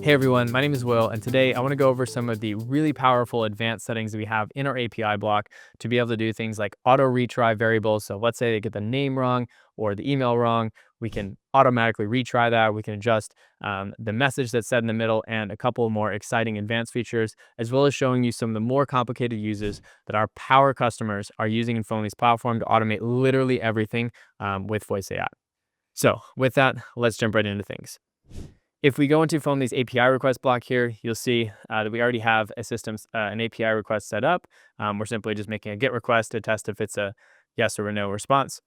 Hey everyone, my name is Will, and today I want to go over some of the really powerful advanced settings that we have in our API block to be able to do things like auto retry variables. So let's say they get the name wrong or the email wrong, we can automatically retry that. We can adjust the message that's said in the middle and a couple more exciting advanced features, as well as showing you some of the more complicated uses that our power customers are using in Phonely's platform to automate literally everything with Voice AI. So with that, let's jump right into things. If we go into Phonely's API request block here, you'll see that we already have an API request set up. We're simply just making a GET request to test if it's a yes or a no response.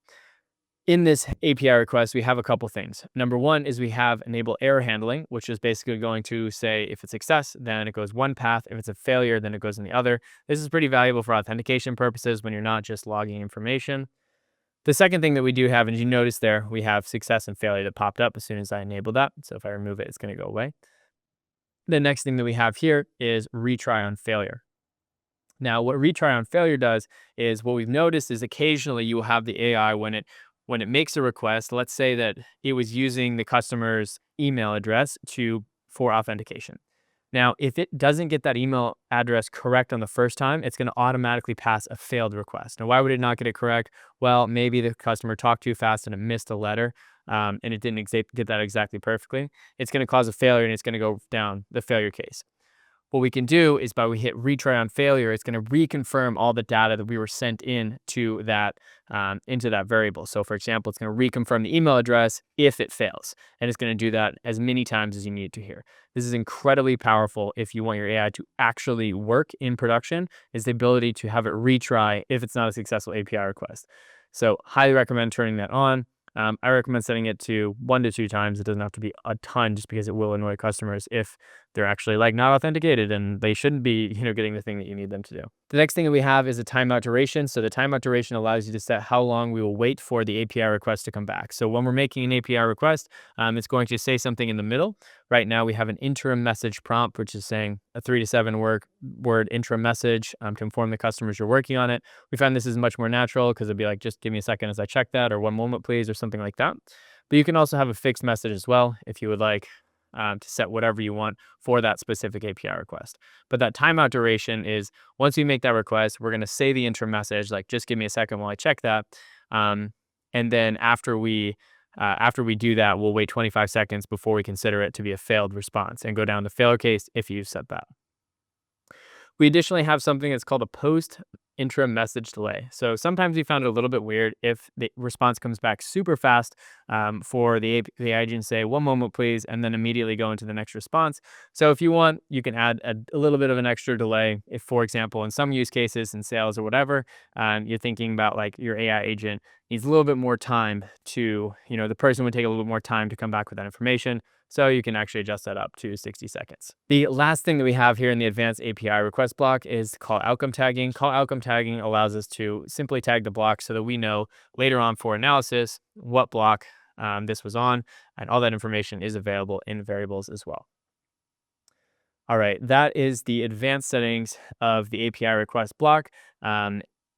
In this API request, we have a couple things. Number one is we have enable error handling, which is basically going to say if it's success, then it goes one path. If it's a failure, then it goes in the other. This is pretty valuable for authentication purposes when you're not just logging information. The second thing that we do have, and you notice there, we have success and failure that popped up as soon as I enabled that. So if I remove it, it's going to go away. The next thing that we have here is retry on failure. Now, what retry on failure does is what we've noticed is occasionally you will have the AI when it makes a request. Let's say that it was using the customer's email address for authentication. Now, if it doesn't get that email address correct on the first time, it's going to automatically pass a failed request. Now, why would it not get it correct? Well, maybe the customer talked too fast and it missed a letter and it didn't get that exactly perfectly. It's going to cause a failure and it's going to go down the failure case. What we can do is we hit retry on failure, it's going to reconfirm all the data that we were sent in to that into that variable. So for example, it's going to reconfirm the email address if it fails, and it's going to do that as many times as you need to here. This is incredibly powerful if you want your AI to actually work in production, is the ability to have it retry if it's not a successful API request. So highly recommend turning that on. I recommend setting it to 1 to 2 times. It doesn't have to be a ton, just because it will annoy customers if they're actually not authenticated and they shouldn't be, getting the thing that you need them to do. The next thing that we have is a timeout duration. So the timeout duration allows you to set how long we will wait for the API request to come back. So when we're making an API request, it's going to say something in the middle. Right now we have an interim message prompt, which is saying a 3 to 7 word interim message to inform the customers you're working on it. We find this is much more natural because it'd be like, just give me a second as I check that, or 1 moment please, or something like that. But you can also have a fixed message as well if you would like to set whatever you want for that specific API request. But that timeout duration is, once we make that request, we're going to say the interim message, like, just give me a second while I check that. And then after we do that, we'll wait 25 seconds before we consider it to be a failed response and go down the failure case if you've set that. We additionally have something that's called a post interim message delay. So sometimes we found it a little bit weird if the response comes back super fast for the agent say 1 moment please, and then immediately go into the next response. So if you want, you can add a little bit of an extra delay. If, for example, in some use cases in sales or whatever, you're thinking about your AI agent needs a little bit more time to, the person would take a little bit more time to come back with that information. So you can actually adjust that up to 60 seconds. The last thing that we have here in the advanced API request block is call outcome tagging. Call outcome tagging allows us to simply tag the block so that we know later on for analysis what block this was on, and all that information is available in variables as well. All right, that is the advanced settings of the API request block.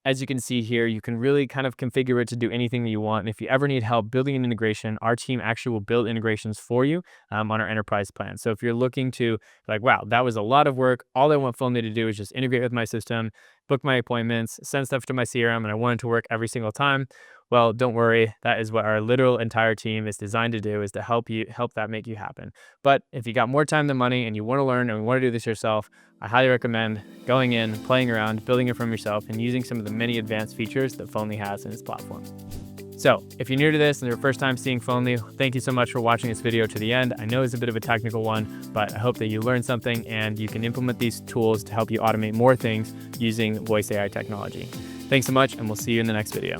As you can see here, you can really kind of configure it to do anything that you want. And if you ever need help building an integration, our team actually will build integrations for you on our enterprise plan. So if you're looking to wow, that was a lot of work, all I want Phonely to do is just integrate with my system, book my appointments, send stuff to my CRM, and I want it to work every single time, well, don't worry. That is what our literal entire team is designed to do, is to help that make you happen. But if you got more time than money and you want to learn and want to do this yourself, I highly recommend going in, playing around, building it from yourself, and using some of the many advanced features that Phonely has in its platform. So if you're new to this and your first time seeing Phonely, thank you so much for watching this video to the end. I know it's a bit of a technical one, but I hope that you learned something and you can implement these tools to help you automate more things using voice AI technology. Thanks so much, and we'll see you in the next video.